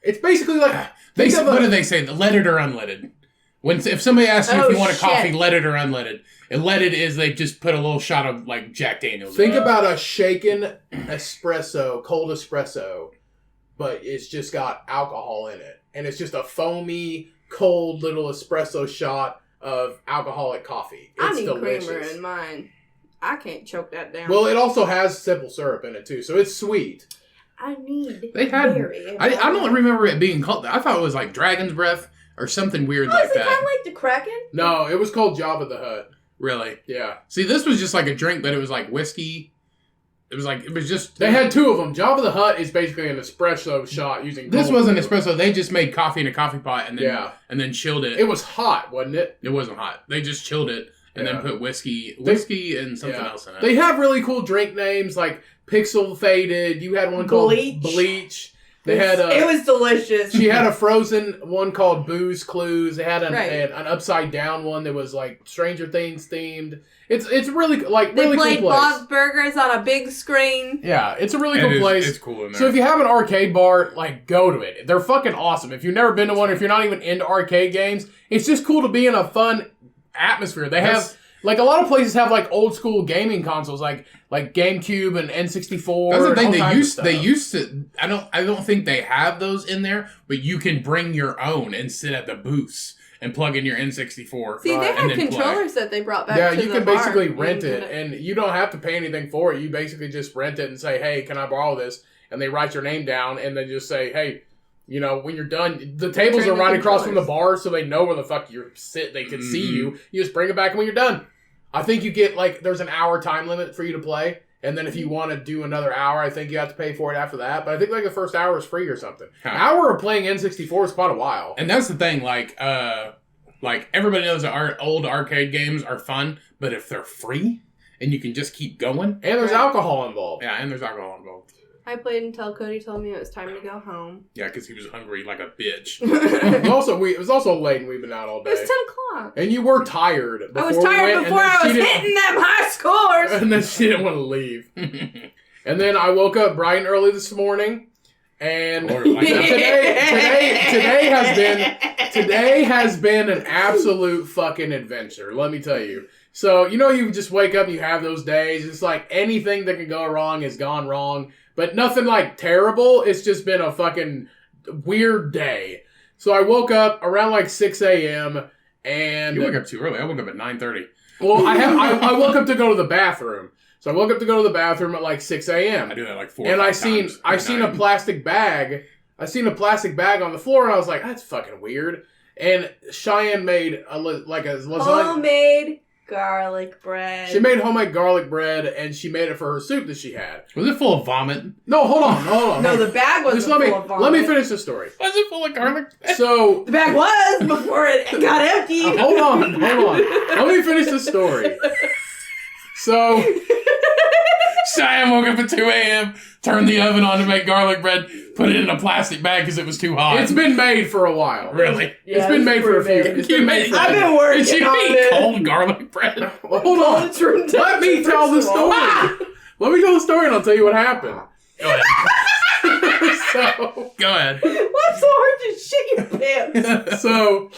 it's basically like They think say, of a- what do they say? Leaded or unleaded? If somebody asks you if Oh, you want a coffee, shit. leaded or unleaded, and leaded is they just put a little shot of like Jack Daniels. Think in it. about a shaken espresso, cold espresso, but it's just got alcohol in it. And it's just a foamy, cold little espresso shot of alcoholic coffee. I It's need delicious. creamer in mine. I can't choke that down. Well, it also has simple syrup in it too, so it's sweet. I need They had- berry in I mine. don't remember it being called. I thought it was like Dragon's Breath or something weird Oh, like is it kind that. of like the Kraken? No, it was called Java the Hutt. Really? Yeah. See, this was just like a drink, but it was like whiskey. It was just. They had 2 of them. Java the Hutt is basically an espresso shot using This cold wasn't brew. espresso. They just made coffee in a coffee pot and then Yeah. and then chilled it. It was hot, wasn't it? It wasn't hot. They just chilled it and Yeah. then put whiskey and something Yeah. else in it. They have really cool drink names like Pixel Faded. You had one called Bleach. Bleach. They had It was delicious. she had a frozen one called Booze Clues. They had an Right. upside down one that was like Stranger Things themed. It's really like They really played cool place. Bob's Burgers on a big screen. Yeah, it's a really It cool is- place. It's cool in there. So if you have an arcade bar, like go to it. They're fucking awesome. If you've never been to one, or if you're not even into arcade games, it's just cool to be in a fun atmosphere. They have Like a lot of places have like old school gaming consoles, like GameCube and N64. That's the thing. and They used to. I don't think they have those in there, but you can bring your own and sit at the booths and plug in your N64. See, they and had then controllers that they brought back. Yeah, to you the can bar. basically You rent can- it, and you don't have to pay anything for it. You basically just rent it and say, "Hey, can I borrow this?" And they write your name down, and then just say, "Hey, when you're done, the tables Turn are the right across from the controllers. bar, so they know where the fuck you sit. They can see Mhm. you. You just bring it back when you're done. I think you get there's an hour time limit for you to play, and then if you want to do another hour, I think you have to pay for it after that. But I think the first hour is free or something. An hour of playing N64 is quite a while. And that's the thing. Like everybody knows that our old arcade games are fun, but if they're free and you can just keep going, And there's Right. alcohol involved. yeah, and there's alcohol involved. I played until Cody told me it was time to go home. Yeah, because he was hungry like a bitch. it It was also late and we've been out all day. was 10:00. And you were tired. I was before we tired went, before and then I was she didn't- hitting them high scores. And then she didn't want to leave. And then I woke up bright and early this morning, and Or like today has been an absolute fucking adventure. Let me tell you. So you just wake up and you have those days. It's like anything that can go wrong has gone wrong, but nothing like terrible. It's just been a fucking weird day. So I woke up around like 6 a.m. and You woke up too early. I woke up at 9:30. well, I woke up to go to the bathroom. So I woke up to go to the bathroom at like 6 a.m. I do that like 4 And or 5 I seen times I at seen night. a plastic bag. I seen a plastic bag on the floor, and I was like, "That's fucking weird." And Cheyenne made a lasagna. Homemade garlic bread. She made homemade garlic bread, and she made it for her soup that she had. Was it full of vomit? No, hold on. No, the bag wasn't Just let full of vomit. let me finish the story. Was it full of garlic? So The bag was before it got empty. hold on. Let me finish the story. So. Cheyenne woke up at 2 a.m., turned the oven on to make garlic bread, put it in a plastic bag because it was too hot. It's been made for a while. Really? It's been made for a few. It's been made for a I've few. been working Did you on eat it. cold garlic bread? Well, hold on. It's room Let me temperature, tell the first of all. story. Let me tell the story and I'll tell you what happened. Go ahead. So, Go ahead. What's so hard to shit your pants? so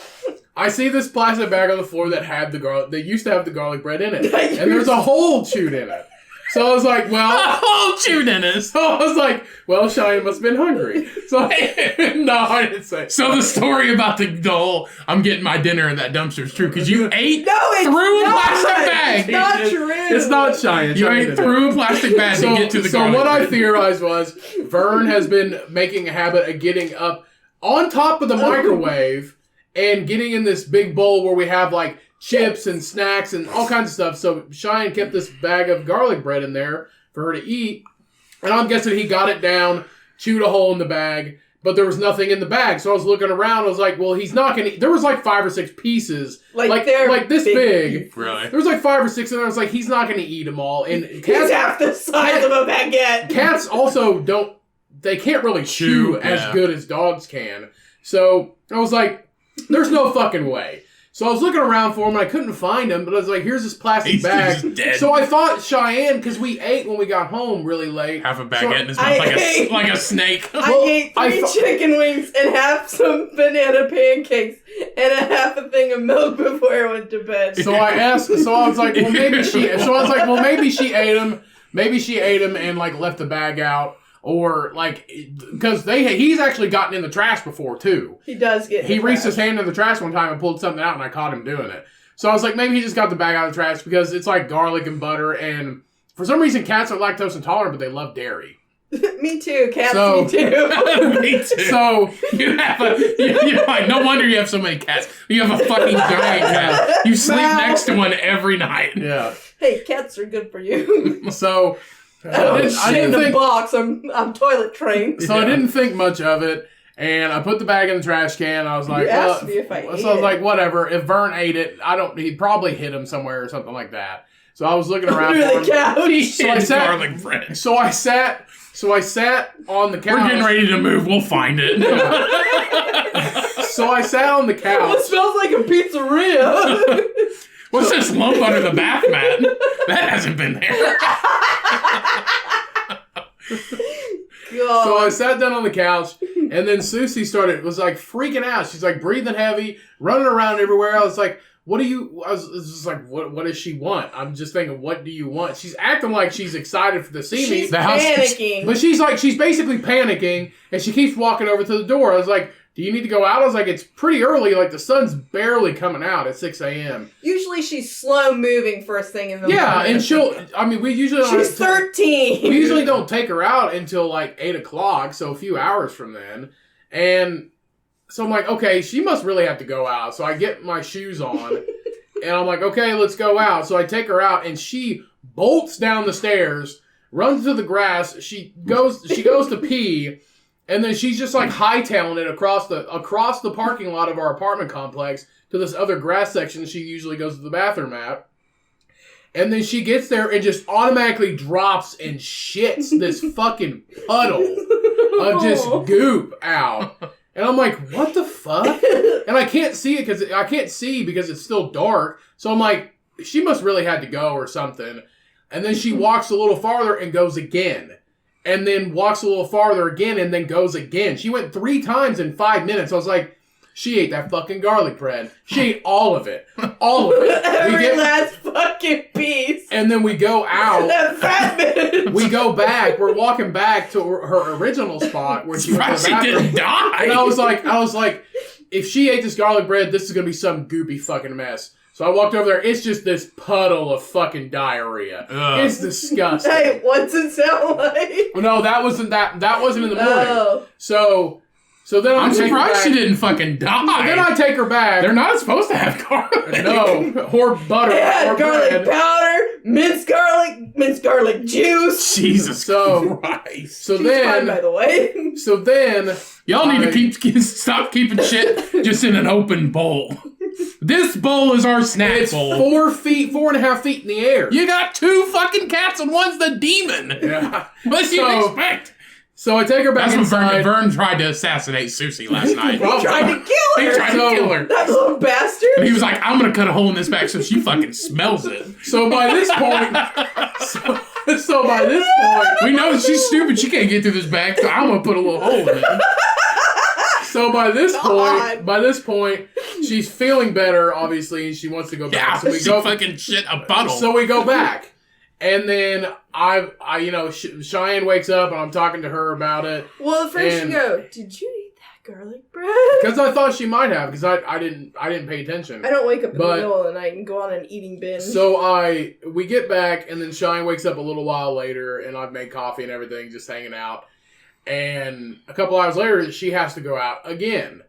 I see this plastic bag on the floor that had the garlic. That used to have the garlic bread in it, and there's a hole chewed in it. So I was like, well, Oh, chew Dennis. so I was like, well, Cheyenne must have been hungry. So no, I didn't say. So the story about the whole I'm getting my dinner in that dumpster is true because you ate No, it's through a not. plastic bag. It's not It- true. It's not Cheyenne. You Cheyenne ate did through a plastic bag to get to the so garlic what I bread. theorized was Vern has been making a habit of getting up on top of the microwave and getting in this big bowl where we have like chips and snacks and all kinds of stuff. So Cheyenne kept this bag of garlic bread in there for her to eat. And I'm guessing he got it down, chewed a hole in the bag, but there was nothing in the bag. So I was looking around. I was like, well, he's not going to eat. There was like 5 or 6 pieces, like they're this big. Really? There was like 5 or 6 in there. I was like, he's not going to eat them all. And He's cats, half the size of a baguette. cats also they can't really chew Chew, as yeah. good as dogs can. So I was like, there's no fucking way. So I was looking around for him, and I couldn't find him, but I was like, here's this plastic He's bag. just dead. So I thought Cheyenne, because we ate when we got home really late. Half a So- baguette in his I mouth ate- like a snake. I ate I 3 thought- chicken wings and half some banana pancakes and a half a thing of milk before I went to bed. So I was like, well, maybe she ate them. Maybe she ate them and like left the bag out. Or like, because he's actually gotten in the trash before too. He does get. He the reached his trash. hand in the trash one time and pulled something out, and I caught him doing it. So I was like, maybe he just got the bag out of the trash because it's like garlic and butter, and for some reason cats are lactose intolerant, but they love dairy. Me too. Cats. So- Me too. Me too. So You have you're like, no wonder you have so many cats. You have a fucking giant cat. You sleep Wow. next to one every night. yeah, Hey, cats are good for you. so I I shit in didn't the think box. I'm toilet trained. so. I didn't think much of it, and I put the bag in the trash can. I was like, You asked me if I so ate I was it. like, whatever. If Vern ate it, he probably hit him somewhere or something like that. So I was looking around Under for the him. couch. So I And sat- garlic bread. So I sat on the couch. We're getting ready to move. We'll find it. So I sat on the It couch. smells like a pizzeria. What's this lump under the bath mat? That hasn't been there. God. So I sat down on the couch, and then Susie was like freaking out. She's like breathing heavy, running around everywhere. I was like, what do you, I was just like, what does she want? I'm just thinking, what do you want? She's acting like she's excited to see me. She's panicking. But she's basically panicking, and she keeps walking over to the door. I was like, do you need to go out? I was like, it's pretty early. Like, the sun's barely coming out at 6 a.m. Usually she's slow moving first thing in the morning. Yeah, and we usually don't. She's 13. We usually don't take her out until like 8 o'clock, so a few hours from then. And so I'm like, okay, she must really have to go out. So I get my shoes on, and I'm like, okay, let's go out. So I take her out, and she bolts down the stairs, runs to the grass. She goes to pee. And then she's just like hightailing it across the parking lot of our apartment complex to this other grass section she usually goes to the bathroom at. And then she gets there and just automatically drops and shits this fucking puddle of just goop out. And I'm like, what the fuck? And I can't see it because it's still dark. So I'm like, she must really had to go or something. And then she walks a little farther and goes again. And then walks a little farther again and then goes again. She went 3 times in 5 minutes. I was like, she ate that fucking garlic bread. She ate all of it. All of it. Every last fucking piece. And then we go out. That fat bitch. We go back. We're walking back to her original spot where she went to the bathroom. She didn't die. And I was like, if she ate this garlic bread, this is going to be some goopy fucking mess. So I walked over there. It's just this puddle of fucking diarrhea. Ugh. It's disgusting. Hey, what's it sound like? No, that wasn't in the morning. Oh. So then I'm surprised she didn't fucking die. Then I take her back. They're not supposed to have garlic. No, or butter, Yeah, or garlic bread. powder, minced garlic juice. Jesus So- Christ. So She's fine, by then, the way. so then, Y'all need to stop keeping shit just in an open bowl. This bowl is our snack it's bowl. 4.5 feet in the air. You got 2 fucking cats and one's the demon. Yeah. What do you expect? So I take her back That's when inside. Vern tried to assassinate Susie last night. Well, He tried to kill He her. tried to kill her. That little bastard. And he was like, I'm going to cut a hole in this back so she fucking smells it. So by this point, so by this point, We know that she's stupid. She can't get through this bag, so I'm going to put a little hole in it. so by this God. point, she's feeling better, obviously, and she wants to go Yeah, back. So we she fucking shit a puddle. So we go back. And then Cheyenne wakes up and I'm talking to her about it. Well, first And- you go, did you eat that garlic bread? Because I thought she might have, because I didn't pay attention. I don't wake up in the But- middle of the night and go on an eating binge. So we get back, and then Cheyenne wakes up a little while later, and I've made coffee and everything, just hanging out. And a couple hours later, she has to go out again.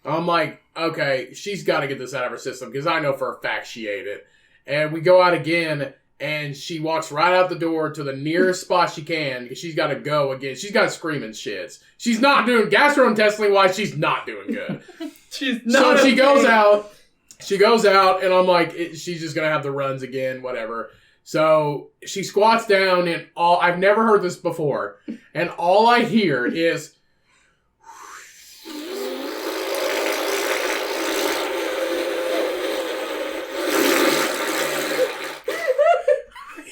I'm like, okay, she's got to get this out of her system, because I know for a fact she ate it. And we go out again, and she walks right out the door to the nearest spot she can, because she's got to go again. She's got screaming shits. She's not doing, gastrointestinally-wise, she's not doing good. she's So she goes out. She goes out, and I'm like, she's just going to have the runs again, whatever. So she squats down, and I've never heard this before, and all I hear is...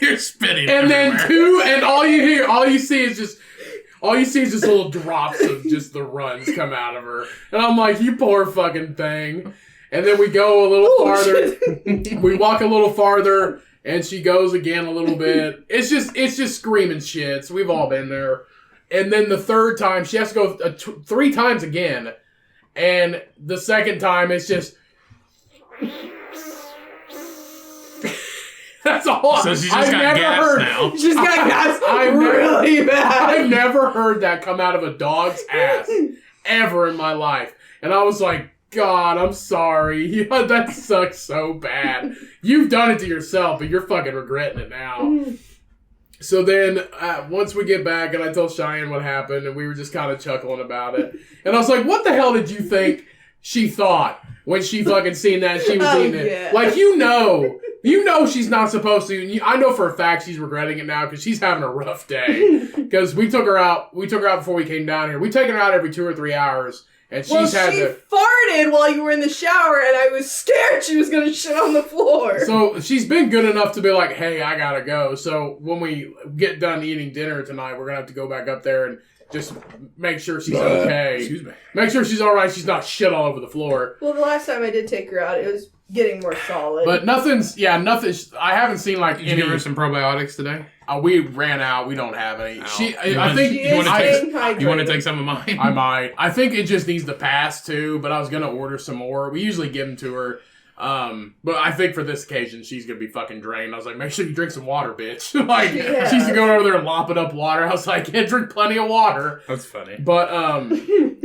You're spitting And everywhere. then all you see is just little drops of just the runs come out of her. And I'm like, you poor fucking thing. And then we go a little farther. We walk a little farther, and she goes again a little bit. It's just screaming shits. We've all been there. And then the third time, she has to go 3 times again. And the second time, it's just... That's all. So she just got gas now. She's got gas I've never- really bad. I've never heard that come out of a dog's ass ever in my life. And I was like, God, I'm sorry. Yeah, that sucks so bad. You've done it to yourself, but you're fucking regretting it now. So then, once we get back, and I told Cheyenne what happened, and we were just kind of chuckling about it. And I was like, what the hell did you think she thought when she fucking seen that she was eating it? Yeah. Like, you know she's not supposed to. I know for a fact she's regretting it now because she's having a rough day. Because we took her out before we came down here. We take her out every 2 or 3 hours, and Well, she's had she to. farted while you were in the shower, and I was scared she was going to shit on the floor. So she's been good enough to be like, hey, I gotta go. So when we get done eating dinner tonight, we're gonna have to go back up there and just make sure she's okay. Excuse me. Make sure she's all right. She's not shit all over the floor. Well, the last time I did take her out, it was getting more solid. But nothing's. I haven't seen like Did you give her some probiotics today? We ran out. We don't have any. Oh. I think She is staying hydrated. You want to take some of mine? I might. I think it just needs to pass too. But I was gonna order some more. We usually give them to her. But I think for this occasion, she's gonna be fucking drained. I was like, make sure you drink some water, bitch. Like, Yeah. she's going over there and lopping up water. I was like, yeah, drink plenty of water. That's funny. But,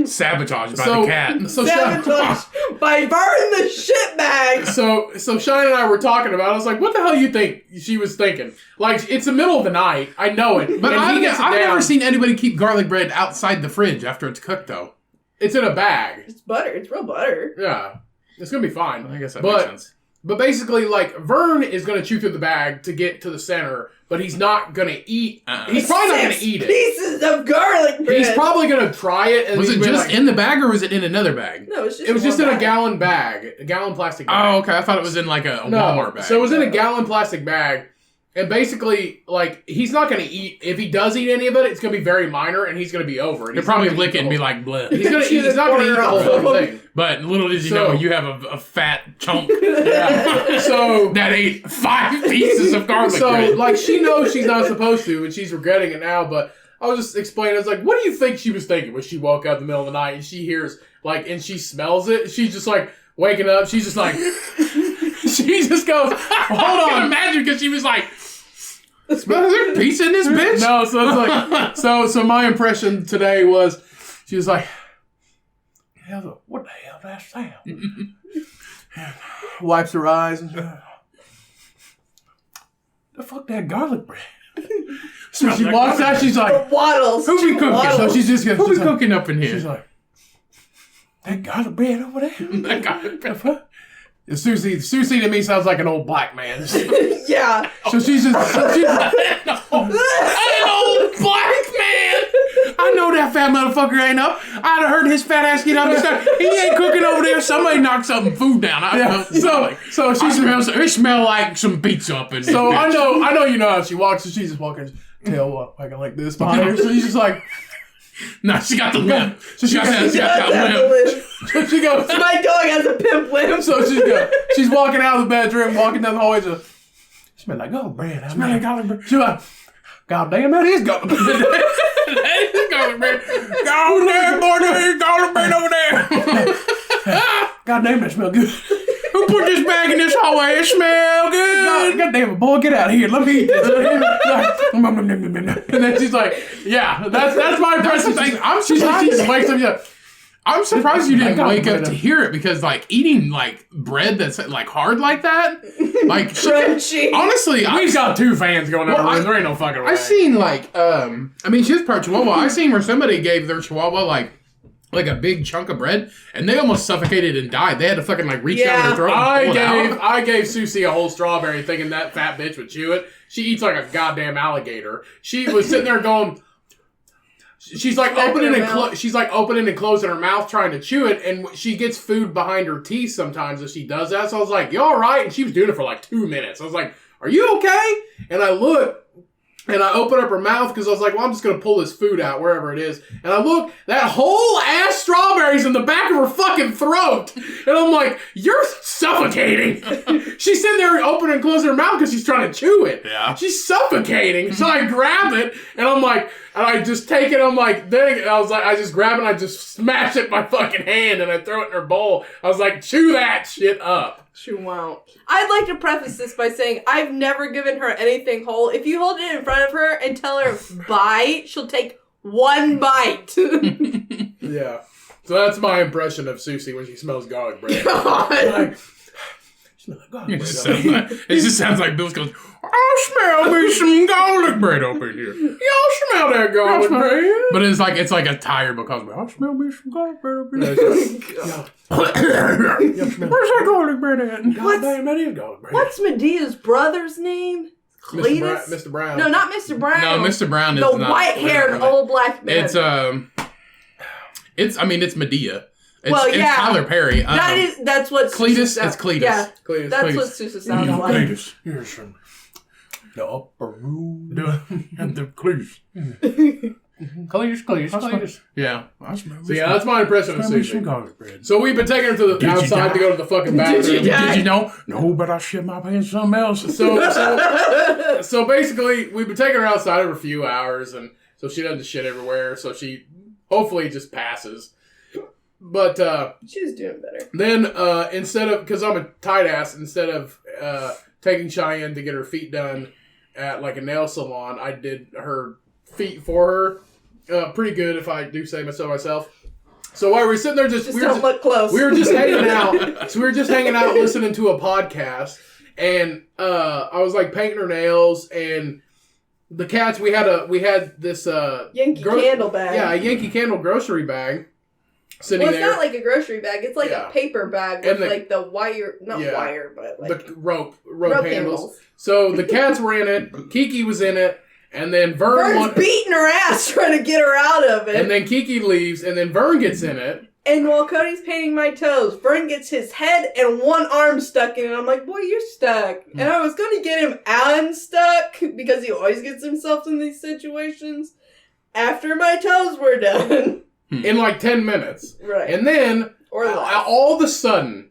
Sabotaged by the cat. So, Sabotage by burning the shit bag. so Shyannes and I were talking about it. I was like, what the hell you think she was thinking? Like, it's the middle of the night. I know it. But And he gets it I've down. never seen anybody keep garlic bread outside the fridge after it's cooked, though. It's in a bag. It's butter. It's real butter. Yeah. It's gonna be fine. I guess that But- makes sense. But basically, like, Vern is going to chew through the bag to get to the center, but he's not going to eat. He's probably not going to eat it. Pieces of garlic bread. He's probably going to try it. And Was it he's just like, in the bag or was it in another bag? No, it's just It was just in one a bag. gallon bag, a gallon plastic bag. Oh, okay. I thought it was in like a Walmart bag. So it was in a gallon plastic bag. And basically, like, he's not going to eat. If he does eat any of it, it's going to be very minor, and he's going to be over it. He'll He's not probably gonna lick eat it and the be whole- like, bleh. He's gonna eat. He's not going to eat the whole Corner fucking thing. But little did you So- know, you have a fat chunk Yeah. So that ate 5 pieces of garlic bread. like, she knows she's not supposed to, and she's regretting it now, but I was just explaining, I was like, what do you think she was thinking when she woke up in the middle of the night and she hears, like, and she smells it? She's just, like, waking up, she's just like, she just goes, hold I can on. imagine because she was like, is there pizza in this bitch? No, so it's like, so my impression today was, she was like, what the hell that sound? Wipes her eyes and the fuck that garlic bread. So she like walks garlic out, she's like, Waddles. Who be cooking? so she's just Who be she's like, cooking up in she's here? like, that garlic bread over there? That garlic bread. Susie to me sounds like an old black man. Yeah. So she's just, like, An old black man! I know that fat motherfucker ain't up. I'd have heard his fat ass get up and start. He ain't cooking over there. Somebody knocked some food down. yeah. So She she's smells. It smell like some pizza up in there. So I know you know how she walks, so she's just walking, tail walking like this behind her. So she's just like, No, she got the limp. So She got Does that have limp. the lip. so she goes, My dog has a pimp limp. so she's walking out of the bedroom, walking down the hallway. So, smell like garlic bread. Smell like garlic bread. She's like, God damn, that is garlic bread. That is garlic bread. Go over there, boy. There's garlic bread over there. God damn, that smell good. Who put this bag in this hallway? It smell good. God damn it, boy, get out of here. Let me eat this. And then she's like, yeah, that's my impression. the thing. She just wakes up, yeah. I'm surprised you didn't got wake up bread. to hear it because, like, eating like bread that's like hard like that, like Crunchy. honestly, We've got 2 fans going Well, over I- there. There ain't no fucking way. I seen like I mean she's part Chihuahua. I seen where somebody gave their Chihuahua like a big chunk of bread and they almost suffocated and died. They had to fucking like reach down their throat and pull it out. I gave Susie a whole strawberry thinking that fat bitch would chew it. She eats like a goddamn alligator. She was sitting there going, she's like opening and closing her mouth trying to chew it, and she gets food behind her teeth sometimes as she does that. So I was like, you all right? And she was doing it for like 2 minutes. I was like, are you okay? And I look, and I open up her mouth because I was like, well, I'm just going to pull this food out wherever it is. And I look, that whole ass strawberry's in the back of her fucking throat. And I'm like, you're suffocating. She's sitting there opening and closing her mouth because she's trying to chew it. Yeah. She's suffocating. So I grab it, and I'm like, and I just take it, I'm like, dang it. I was like, I just grab it, and I just smash it in my fucking hand, and I throw it in her bowl. I was like, chew that shit up. She won't. I'd like to preface this by saying I've never given her anything whole. If you hold it in front of her and tell her bite, she'll take 1 bite. Yeah. So that's my impression of Susie when she smells garlic bread. God. Like, smell like garlic It bread. just sounds like, it just sounds like Bill's goes, I smell me some garlic bread up in here. Y'all smell that garlic bread? But it's like a tired because I smell me some garlic bread up in here. Where's that garlic bread at? God damn, that is garlic bread. What's Medea's brother's name? Cletus? Mr. Brown. No, not Mr. Brown. No, Mr. Brown is the not. white-haired old black man. It's Medea. It's, Well, yeah. It's Tyler Perry. That's what Cletus. Sousa It's Cletus. Yeah, Cletus. that's Cletus. what Sousa sounds like. Cletus. Here's from the upper room. And the Cletus. Cletus. Yeah. So yeah, that's my impression of Susie. garlic bread. So we've been taking her to the you outside die? to go to the fucking bathroom. Did you know? No, but I shit my pants something else. So basically, we've been taking her outside for a few hours, and so she doesn't shit everywhere. So she hopefully just passes. But She's doing better. then instead of, because I'm a tight ass, instead of taking Cheyenne to get her feet done at like a nail salon, I did her feet for her. Pretty good, if I do say so myself. So while we were sitting there, Don't look close. we were just hanging out. So we were just hanging out, listening to a podcast, and I was like painting her nails, and the cats. We had this Yankee Candle bag. Yeah, a Yankee Candle grocery bag sitting Well, it's there. not like a grocery bag. It's like Yeah. a paper bag with And like the wire, not Yeah. wire, but like The rope rope handles. So the cats were in it. Kiki was in it, and then Vern's beating her ass trying to get her out of it. and then Kiki leaves, and then Vern gets in it. And while Cody's painting my toes, Vern gets his head and one arm stuck in it. I'm like, boy, you're stuck. And I was going to get him unstuck because he always gets himself in these situations after my toes were done. In like 10 minutes. Right. And then, Or less. all of a sudden,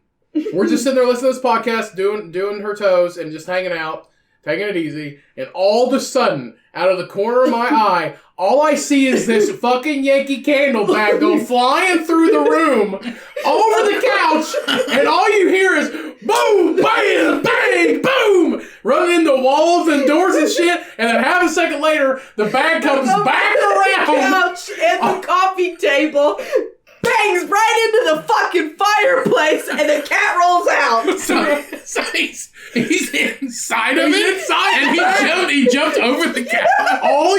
we're just sitting there listening to this podcast, doing her toes and just hanging out, taking it easy. And all of a sudden, out of the corner of my eye, all I see is this fucking Yankee Candle bag go flying through the room, over the couch, and all you hear is boom, bam, bang, boom, running into walls and doors and shit. And then half a second later, the bag comes back around. Couch and the coffee table bangs right into the fucking fireplace, and the cat rolls out. So he's inside of it, and he jumped over the cat. All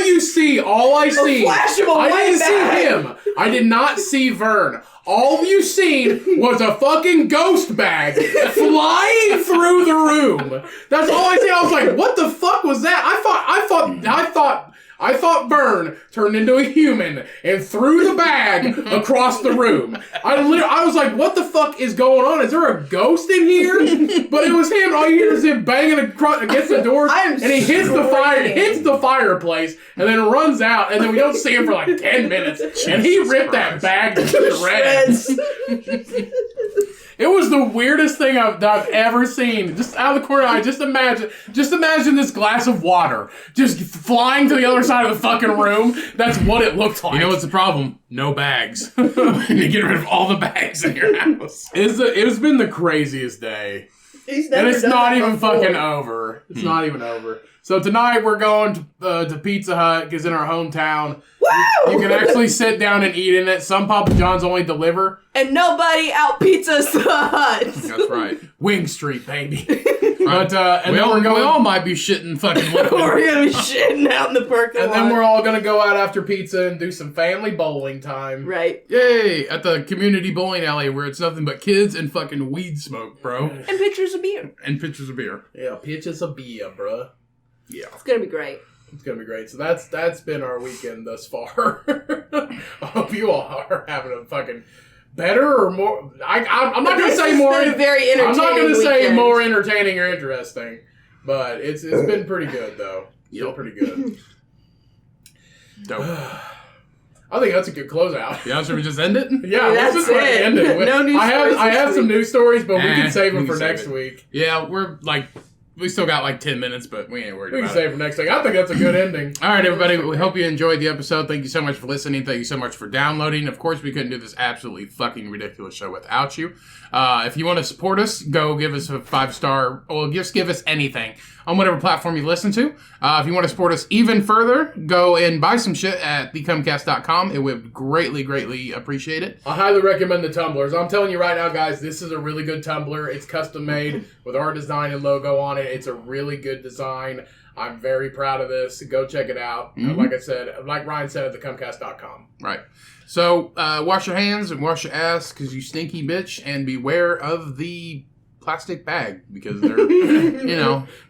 I see, flash of a I white didn't bag. see him. I did not see Vern. All you seen was a fucking ghost bag flying through the room. That's all I seen. I was like, what the fuck was that? I thought Vern turned into a human and threw the bag across the room. I was like, what the fuck is going on? Is there a ghost in here? But it was him. All you hear is him banging against the doors, and he hits the fireplace, and then runs out, and then we don't see him for like 10 minutes, and he ripped that bag to shreds. It was the weirdest thing I've ever seen. Just out of the corner of my eye, just imagine this glass of water just flying to the other side of the fucking room. That's what it looked like. You know what's the problem? No bags. You need to get rid of all the bags in your house. It's been the craziest day. And it's not even fucking over. It's not even over. So tonight we're going to Pizza Hut, because in our hometown, Woo! you can actually sit down and eat in it. Some Papa John's only deliver. And nobody out pizzas the hut. That's right. Wing Street, baby. But and then we're We going. all might be shitting fucking liquid. We're gonna be shitting out in the parking And lot. then we're all gonna go out after pizza and do some family bowling time. right. Yay! At the community bowling alley where it's nothing but kids and fucking weed smoke, bro. And pictures of beer. And pictures of beer. Yeah, pitches a beer, bruh. Yeah. It's gonna be great. It's gonna be great. So that's been our weekend thus far. I hope you all are having a fucking better or more. I'm not gonna say more. Been a very entertaining I'm not gonna say weekend. more entertaining or interesting, but it's been pretty good though. It's been pretty good. Dope. I think that's a good closeout. Yeah, should we just end it? Yeah, That's let's just it. end it. No news stories I have this some week. news stories, but we can save we them can for save next it. week. Yeah, we still got like 10 minutes, but we ain't worried We can about save it. it for next week. I think that's a good ending. All right, everybody. We hope you enjoyed the episode. Thank you so much for listening. Thank you so much for downloading. Of course, we couldn't do this absolutely fucking ridiculous show without you. If you want to support us, go give us a 5-star, or just give us anything on whatever platform you listen to. If you want to support us even further, go and buy some shit at thecummcast.com. It would greatly, greatly appreciate it. I highly recommend the tumblers. I'm telling you right now, guys, this is a really good tumbler. It's custom made with our design and logo on it. It's a really good design. I'm very proud of this. Go check it out. Like I said, like Ryan said, at thecummcast.com. Right. So, wash your hands and wash your ass, because you stinky bitch, and beware of the plastic bag, because they're,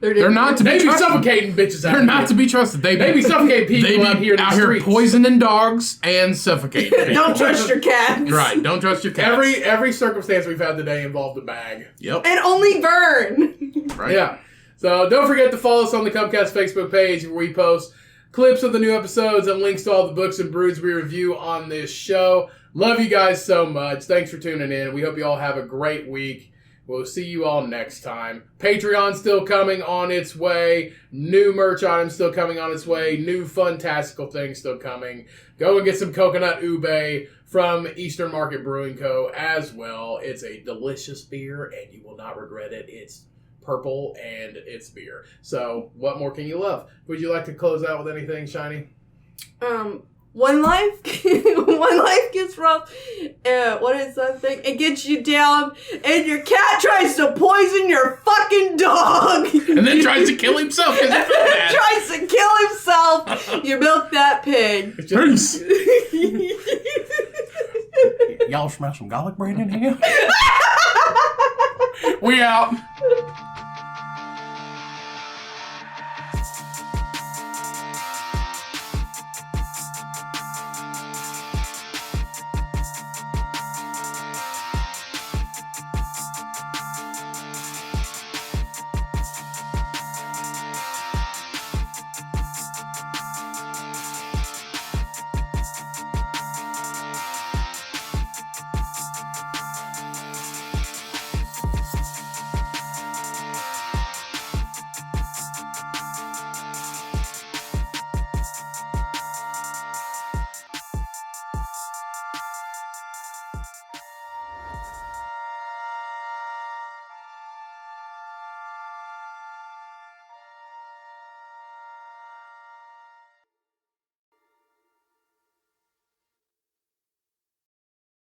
they're not to be They be trusted. suffocating bitches out They're not to here. be trusted. They They be suffocating people They be out here in the streets. poisoning dogs and suffocating people. Don't trust your cats. Right, don't trust your cats. Every circumstance we've had today involved a bag. Yep. And only Vern. Right. Yeah. So don't forget to follow us on the Cummcast Facebook page, where we post clips of the new episodes, and links to all the books and brews we review on this show. Love you guys so much. Thanks for tuning in. We hope you all have a great week. We'll see you all next time. Patreon's still coming on its way. New merch items still coming on its way. New fantastical things still coming. Go and get some coconut ube from Eastern Market Brewing Co. as well. It's a delicious beer, and you will not regret it. It's purple, and it's beer. So, what more can you love? Would you like to close out with anything, Shiny? One life gets rough. What is that thing? It gets you down, and your cat tries to poison your fucking dog. And then tries to kill himself. Tries to kill himself. You milk that pig. Peace. Y'all smell some garlic bread in here? We out.